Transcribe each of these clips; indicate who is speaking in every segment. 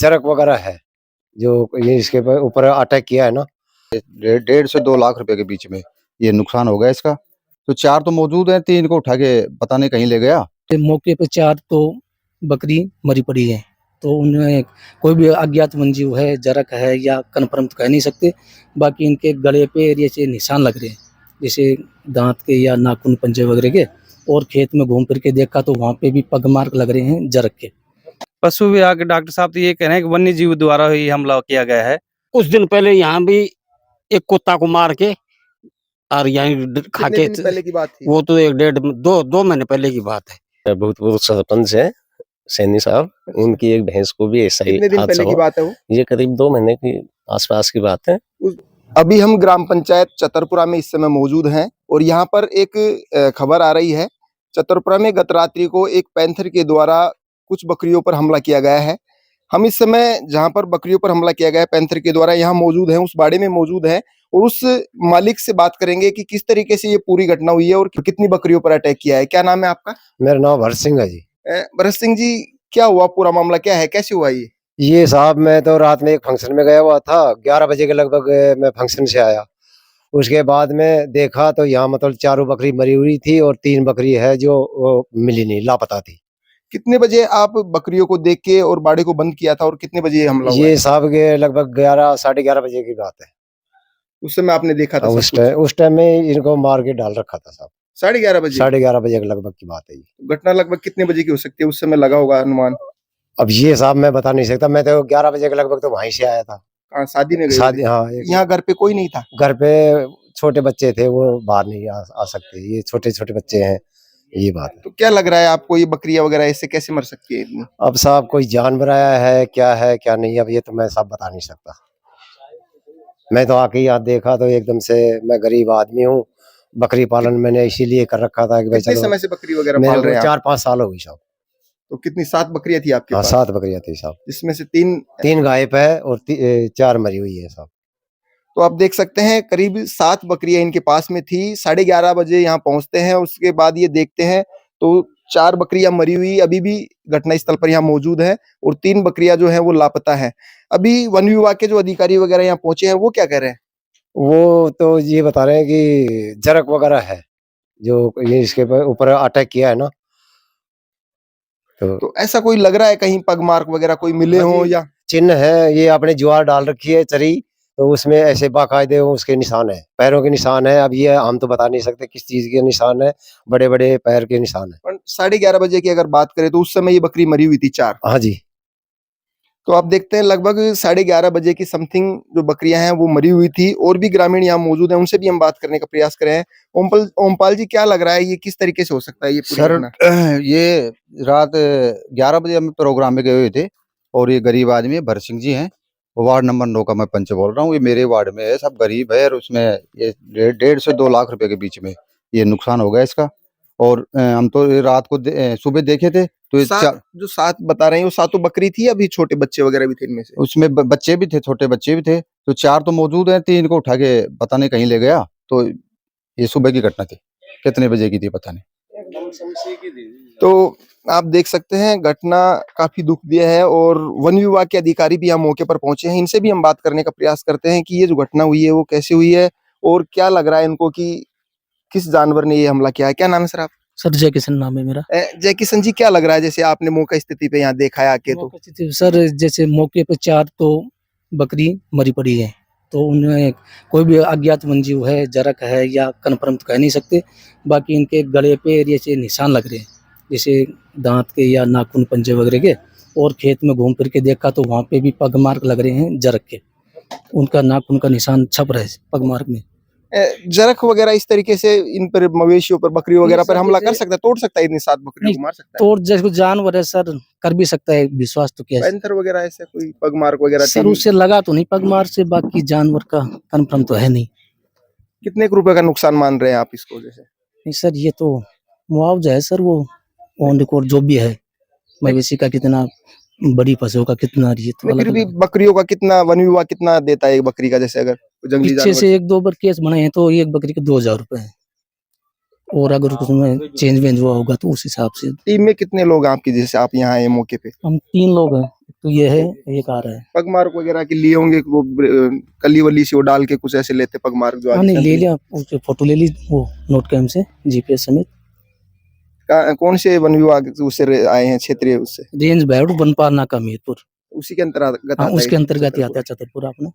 Speaker 1: जरक वगैरह है जो ये इसके ऊपर अटैक किया है ना।
Speaker 2: 1.5 से 2 लाख रुपए के बीच में ये नुकसान हो गया इसका। तो 4 तो मौजूद हैं, 3 को उठा के पता नहीं कहीं ले गया।
Speaker 3: मौके पे 4 तो बकरी मरी पड़ी है, तो उनमें कोई भी अज्ञात वन्यजीव है, जरक है या कन्फर्म तो कह नहीं सकते। बाकी इनके गले पे जैसे निशान लग रहे हैं, जैसे दांत के या नाखून पंजे वगैरह के, और खेत में घूम फिर के देखा तो वहाँ पे भी पग मार्क लग रहे हैं जरक के।
Speaker 4: पशु विभाग के डॉक्टर साहब तो ये कह रहे हैं कि वन्य जीव द्वारा ही हमला किया गया है।
Speaker 5: कुछ दिन पहले यहाँ भी एक कुत्ता को मार के और यहीं खा के,
Speaker 6: पहले की बात थी?
Speaker 5: वो तो 1.5-2 महीने पहले की बात है।
Speaker 7: बहुत सरपंच है सैनी साहब, उनकी एक भैंस को भी ऐसा ही
Speaker 6: कितने दिन पहले की बात है वो?
Speaker 7: ये करीब 2 महीने की आसपास की बात है।
Speaker 6: अभी हम ग्राम पंचायत चतरपुरा में इस समय मौजूद हैं और यहाँ पर एक खबर आ रही है। चतरपुरा में गत रात्रि को एक पैंथर के द्वारा कुछ बकरियों पर हमला किया गया है। हम इस समय जहाँ पर बकरियों पर हमला किया गया है पैंथर के द्वारा, यहाँ मौजूद हैं, उस बाड़े में मौजूद हैं और उस मालिक से बात करेंगे कि किस तरीके से ये पूरी घटना हुई है और कितनी बकरियों पर अटैक किया है। क्या नाम है आपका?
Speaker 1: मेरा नाम भरत सिंह है जी।
Speaker 6: भरत सिंह जी, क्या हुआ, पूरा मामला क्या है, कैसे हुआ ये?
Speaker 1: साहब मैं तो रात में एक फंक्शन में गया हुआ था, 11 बजे के लगभग मैं फंक्शन से आया। उसके बाद में देखा तो यहाँ मतलब 4 बकरी मरी हुई थी और 3 बकरी है जो मिली नहीं, लापता थी।
Speaker 6: कितने बजे आप बकरियों को देख के और बाड़े को बंद किया था और कितने बजे ये हमला हुआ?
Speaker 1: ये साहब के लगभग 11 साढ़े 11 बजे की बात है।
Speaker 6: उस समय आपने देखा था?
Speaker 1: उस टाइम में इनको मार के डाल रखा था साहब।
Speaker 6: 11:30 बजे?
Speaker 1: 11:30 बजे के लगभग की बात है ये।
Speaker 6: घटना लगभग कितने बजे की हो सकती है, उस समय लगा होगा अनुमान?
Speaker 1: अब ये साहब मैं बता नहीं सकता, मैं तो 11 बजे के लगभग तो वहीं से आया था।
Speaker 6: शादी में गए?
Speaker 1: शादी, हाँ।
Speaker 6: यहाँ घर पे कोई नहीं था?
Speaker 1: घर पे छोटे बच्चे थे, वो बाहर नहीं आ सकते, ये छोटे छोटे बच्चे हैं, ये बात है।
Speaker 6: तो क्या लग रहा है आपको, ये बकरियां वगैरह ऐसे कैसे मर सकती है इतनी?
Speaker 1: अब साहब कोई जानवर आया है क्या नहीं, अब ये तो मैं साहब बता नहीं सकता। मैं तो आके यहाँ देखा तो एकदम से, मैं गरीब आदमी हूँ, बकरी पालन मैंने इसीलिए कर रखा था कि भाई
Speaker 6: कितने समय से बकरी वगैरह पाल रहे हैं?
Speaker 1: 4-5 साल हो गई साहब।
Speaker 6: तो कितनी, 7 बकरियां थी आपके पास?
Speaker 1: 7 बकरियां थी साहब,
Speaker 6: जिसमें से 3
Speaker 1: गायब है और 4 मरी हुई है साहब।
Speaker 6: तो आप देख सकते हैं करीब 7 बकरियां इनके पास में थी। 11:30 बजे यहाँ पहुंचते हैं, उसके बाद ये देखते हैं तो 4 बकरियां मरी हुई अभी भी घटना स्थल पर यहाँ मौजूद है और 3 बकरियां जो है वो लापता है। अभी वन विभाग के जो अधिकारी वगैरह यहाँ पहुंचे हैं वो क्या कह रहे हैं?
Speaker 1: वो तो ये बता रहे हैं कि जरक वगैरह है जो ये इसके ऊपर अटैक किया है ना।
Speaker 6: तो ऐसा कोई लग रहा है कहीं पग मार्क वगैरह कोई मिले हो या
Speaker 1: चिन्ह है? ये आपने ज्वार डाल रखी है चरी, तो उसमें ऐसे बाकायदे उसके निशान है, पैरों के निशान है। अब ये हम तो बता नहीं सकते किस चीज के निशान है, बड़े बड़े पैर के निशान है।
Speaker 6: 11:30 बजे की अगर बात करें तो उस समय ये बकरी मरी हुई थी 4?
Speaker 1: हाँ जी।
Speaker 6: तो आप देखते हैं लगभग 11:30 बजे की समथिंग जो बकरियां हैं वो मरी हुई थी। और भी ग्रामीण यहाँ मौजूद हैं, उनसे भी हम बात करने का प्रयास कर रहे हैं। ओमपाल जी, क्या लग रहा है ये किस तरीके से हो सकता है ये पूरी घटना?
Speaker 2: सर, ये रात 11 बजे हम प्रोग्राम में गए हुए थे और ये गरीब आदमी भरत सिंह जी हैं, वार्ड नंबर 9 का मैं पंच बोल रहा हूँ। ये मेरे वार्ड में है, सब गरीब है और उसमें ये 1.5 से 2 लाख रुपए के बीच में ये नुकसान हो गया इसका। और हम तो रात को सुबह देखे थे तो
Speaker 6: जो 7 बता रहे हैं वो 7 बकरी थी, अभी छोटे बच्चे वगैरह भी थे इनमें से?
Speaker 2: उसमें बच्चे भी थे, छोटे बच्चे भी थे। तो 4 तो मौजूद हैं, 3 को उठा के पता नहीं कहीं ले गया। तो ये सुबह की घटना थी, कितने बजे की थी पता नहीं।
Speaker 6: तो आप देख सकते हैं घटना काफी दुखद है और वन विभाग के अधिकारी भी यहाँ मौके पर पहुंचे हैं। इनसे भी हम बात करने का प्रयास करते हैं कि ये जो घटना हुई है वो कैसे हुई है और क्या लग रहा है इनको कि किस जानवर ने ये हमला किया है। क्या नाम है सर आप?
Speaker 3: सर जय किशन नाम है मेरा।
Speaker 6: जय किशन जी, क्या लग रहा है जैसे आपने मौका स्थिति पे यहाँ देखा है आके? तो
Speaker 3: सर जैसे मौके पे 4 तो बकरी मरी पड़ी है, तो उनमें कोई भी अज्ञात वन्यजीव है, जरक है या कन्फर्म तो कह नहीं सकते। बाकी इनके गले पे जैसे निशान लग रहे हैं, जैसे दांत के या नाखून पंजे वगैरह के, और खेत में घूम फिर के देखा तो वहाँ पे भी पग मार्क लग रहे हैं जरक के। उनका नाखून का निशान छप रहे पग मार्क में।
Speaker 6: जरक वगैरह इस तरीके से इन पर मवेशियों पर, बकरी वगैरह पर हमला कर सकता है, तोड़ सकता है, इतनी 7 बकरियों को मार सकता है?
Speaker 3: तोड़ जैसे जानवर है सर, कर भी सकता है, विश्वास तो क्या है।
Speaker 6: पैंथर वगैरह ऐसे कोई पग मार्क वगैरह
Speaker 3: सर उससे लगा तो नहीं पग मार से, बाकी जानवर का कन्फर्म तो है नहीं।
Speaker 6: कितने रुपए का नुकसान मान रहे हैं आप इसको? जैसे
Speaker 3: नहीं सर, ये तो मुआवजा है सर, वो ऑन रिकॉर्ड जो भी है, मवेशी का कितना, बड़ी पशुओं का कितना, ये तो
Speaker 6: फिर भी बकरियों का कितना, वन विभाग कितना देता है एक बकरी का? जैसे अगर जंगली
Speaker 3: पीछे से 1-2 बार केस बने हैं तो एक बकरी के 2000 रुपए है, और अगर उसमें चेंज वेंज हुआ होगा तो उस हिसाब से।
Speaker 6: टीम में कितने लोग हैं आपकी, जैसे आप यहाँ आए मौके पे?
Speaker 3: हम 3 लोग हैं, तो ये है, एक आ रहा है।
Speaker 6: पगमार्क वगैरह के लिए होंगे वो कली वली से वो डाल के कुछ ऐसे लेते पगमार्क जो
Speaker 3: हाँ
Speaker 6: आगे
Speaker 3: नहीं, ले
Speaker 6: सेंट्री-
Speaker 3: लिया, उसकी फोटो ले ली वो नोट कैम से, जीपीएस समेत।
Speaker 6: कौन से वन विभाग उससे आए हैं क्षेत्रीय उससे
Speaker 3: रेंज बैड बनपाल नाका मीरपुर,
Speaker 6: उसी के अंतर्गत
Speaker 3: हाँ
Speaker 6: आता है
Speaker 3: उसके अंतर्गत ही आता
Speaker 6: छतरपुर।
Speaker 3: है चतरपुरा अपना।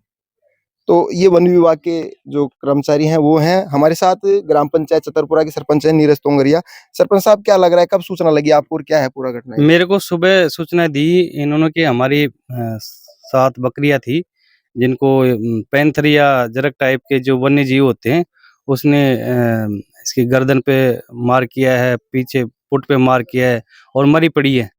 Speaker 6: तो ये वन विभाग के जो कर्मचारी हैं वो हैं हमारे साथ ग्राम पंचायत चतरपुरा के सरपंच हैं नीरज तोंगरिया। सरपंच साहब क्या लग रहा है, कब सूचना लगी आपको और क्या है पूरा घटना?
Speaker 4: मेरे को सुबह सूचना दी इन्होंने कि हमारी 7 बकरियां थी जिनको पैंथर या जरक टाइप के जो वन्य जीव होते हैं उसने इसकी गर्दन पे मार किया है, पीछे पुट पे मार किया है और मरी पड़ी है।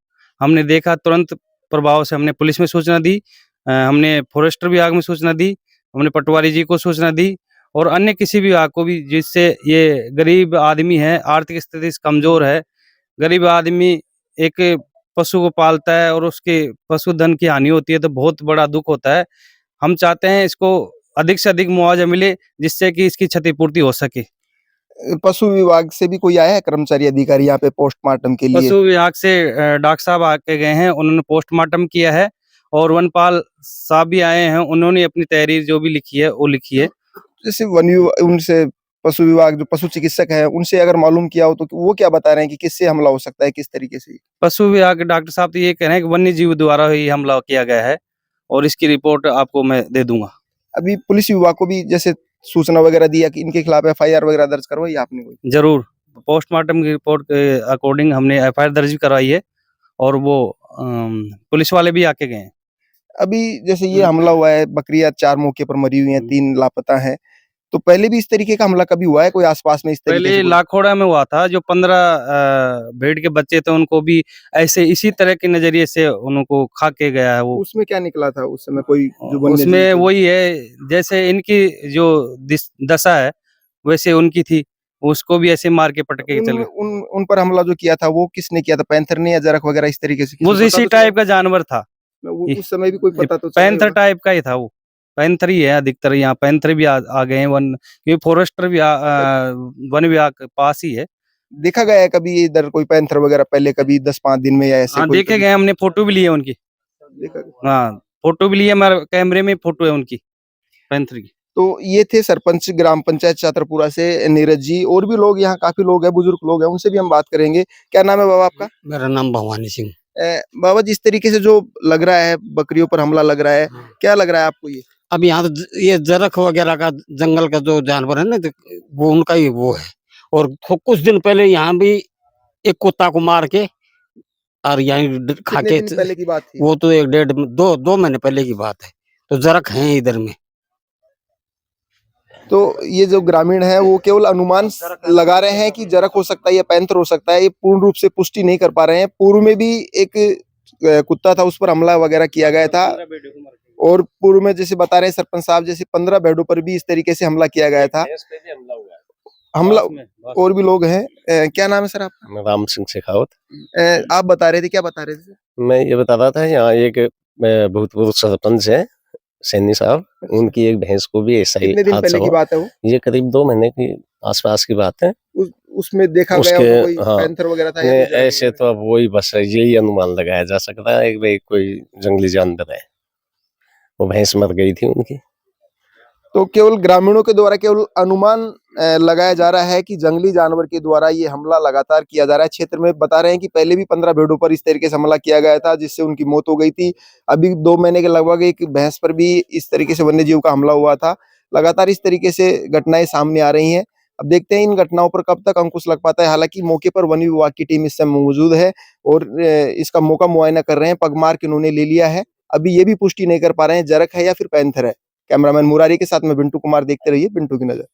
Speaker 4: हमने देखा, तुरंत प्रभाव से हमने पुलिस में सूचना दी, हमने फॉरेस्टर विभाग में सूचना दी, हमने पटवारी जी को सूचना दी और अन्य किसी भी विभाग को भी, जिससे ये गरीब आदमी है, आर्थिक स्थिति कमजोर है, गरीब आदमी एक पशु को पालता है और उसके पशुधन की हानि होती है तो बहुत बड़ा दुख होता है। हम चाहते हैं इसको अधिक से अधिक मुआवजा मिले जिससे कि इसकी क्षतिपूर्ति हो सके।
Speaker 6: पशु विभाग से भी कोई आया है कर्मचारी अधिकारी यहाँ पे पोस्टमार्टम के लिए?
Speaker 4: पशु विभाग से डॉक्टर साहब आके गए हैं, उन्होंने पोस्टमार्टम किया है और वनपाल साहब भी आए हैं, उन्होंने अपनी तहरीर जो भी लिखी है वो लिखी है।
Speaker 6: जैसे उनसे पशु विभाग जो पशु चिकित्सक है उनसे अगर मालूम किया हो तो वो क्या बता रहे हैं कि किससे हमला हो सकता है, किस तरीके से?
Speaker 4: पशु विभाग के डॉक्टर साहब तो ये कह रहे हैं कि वन्य जीव द्वारा ही हमला किया गया है और इसकी रिपोर्ट आपको मैं दे दूंगा।
Speaker 6: अभी पुलिस विभाग को भी जैसे सूचना वगैरह दिया कि इनके खिलाफ एफआईआर वगैरह दर्ज करवाई आपने कोई?
Speaker 4: जरूर, पोस्टमार्टम की रिपोर्ट के अकॉर्डिंग हमने एफआईआर दर्ज भी करवाई है और वो पुलिस वाले भी आके गए हैं।
Speaker 6: अभी जैसे ये हमला हुआ है, बकरियां 4 मौके पर मरी हुई हैं, 3 लापता हैं, तो पहले भी इस तरीके का हमला कभी हुआ है कोई आसपास में इस तरीके
Speaker 4: पहले
Speaker 6: से?
Speaker 4: लाखोड़ा में हुआ था, जो 15 भेड़ के बच्चे थे उनको भी ऐसे इसी तरह के नजरिए से उनको खा के गया है वो।
Speaker 6: उसमें क्या निकला था उस समय कोई जो वन्य जीव
Speaker 4: उसमें
Speaker 6: थे?
Speaker 4: वही है, जैसे इनकी जो दशा है वैसे उनकी थी, उसको भी ऐसे मार के पटके के चल गए।
Speaker 6: उन पर हमला जो किया था वो किसने किया था? पैंथर ने या जरक वगैरह इस तरीके से?
Speaker 4: वो
Speaker 6: किसी को
Speaker 4: इसी
Speaker 6: पता तो
Speaker 4: टाइप का जानवर था,
Speaker 6: चला? उस समय भी कोई पता तो चला
Speaker 4: पैंथर
Speaker 6: होगा?
Speaker 4: टाइप का ही था वो। पैंथर ही है अधिकतर, यहाँ पैंथर भी आ गए हैं, क्योंकि फॉरेस्टर भी वन विभाग के पास ही है।
Speaker 6: देखा गया है कभी इधर कोई पैंथर वगैरह पहले कभी 10-5 दिन में या ऐसे
Speaker 4: हाँ
Speaker 6: कोई
Speaker 4: देखे
Speaker 6: कभी
Speaker 4: गए, हमने फोटो भी लिए उनकी।
Speaker 6: देखा गया?
Speaker 4: हाँ फोटो भी लिए, हमारे कैमरे में फोटो है उनकी पैंथर की।
Speaker 6: तो ये थे सरपंच ग्राम पंचायत चतरपुरा से नीरज जी। और भी लोग यहाँ काफी लोग हैं, बुजुर्ग लोग हैं, उनसे भी हम बात करेंगे। क्या नाम है बाबा आपका?
Speaker 5: मेरा नाम भवानी सिंह।
Speaker 6: बाबा जिस तरीके से जो लग रहा है बकरियों पर हमला लग रहा है, क्या लग रहा है आपको? ये
Speaker 5: अब यहाँ तो ये जरख वगैरह का जंगल का जो जानवर है ना, तो वो उनका ही वो है। और कुछ दिन पहले यहाँ भी एक कुत्ता को मार के और यहाँ खा
Speaker 6: कितने
Speaker 5: के,
Speaker 6: दिन पहले की बात थी?
Speaker 5: वो तो 1 महीने पहले की बात है। तो जरख है इधर में।
Speaker 6: तो ये जो ग्रामीण है वो केवल अनुमान लगा रहे हैं कि जरक हो सकता है या पैंथर हो सकता है, ये पूर्ण रूप से पुष्टि नहीं कर पा रहे हैं। पूर्व में भी एक कुत्ता था, उस पर हमला वगैरह किया गया था और पूर्व में जैसे बता रहे हैं सरपंच साहब, जैसे 15 भेड़ों पर भी इस तरीके से हमला किया गया था। हमला और भी लोग हैं। क्या नाम है सर आपका?
Speaker 7: मैं राम सिंह शेखावत।
Speaker 6: आप बता रहे थे, क्या बता रहे थे?
Speaker 7: मैं ये बता रहा था, यहाँ एक भूतपूर्व सरपंच है सैनी साहब, उनकी एक भैंस को भी ऐसा ही
Speaker 6: कितने दिन
Speaker 7: हादसा
Speaker 6: पहले की
Speaker 7: हुआ।
Speaker 6: बात है वो?
Speaker 7: ये करीब 2 महीने की आसपास की बात है।
Speaker 6: उसमें देखा गया
Speaker 7: उसके
Speaker 6: होगा कोई
Speaker 7: हाँ,
Speaker 6: पैंथर वगैरह था या
Speaker 7: नहीं,
Speaker 6: कोई जरक
Speaker 7: ऐसे
Speaker 6: वगैरह?
Speaker 7: तो अब वही बस यही अनुमान लगाया जा सकता है कि भाई कोई जंगली जानवर है, वो भैंस मर गई थी उनकी।
Speaker 6: तो केवल ग्रामीणों के द्वारा केवल अनुमान लगाया जा रहा है कि जंगली जानवर के द्वारा ये हमला लगातार किया जा रहा है क्षेत्र में। बता रहे हैं कि पहले भी 15 भेड़ों पर इस तरीके से हमला किया गया था जिससे उनकी मौत हो गई थी। अभी 2 महीने के लगभग एक भैंस पर भी इस तरीके से वन्य जीव का हमला हुआ था। लगातार इस तरीके से घटनाएं सामने आ रही हैं। अब देखते हैं इन घटनाओं पर कब तक अंकुश लग पाता है। हालांकि मौके पर वन विभाग की टीम इस समय मौजूद है और इसका मौका मुआयना कर रहे हैं। पगमार्क इन्होंने ले लिया है। अभी ये भी पुष्टि नहीं कर पा रहे हैं जरक है या फिर पैंथर है। कैमरामैन मुरारी के साथ में बिंटू कुमार, देखते रहिए बिंटू की नजर।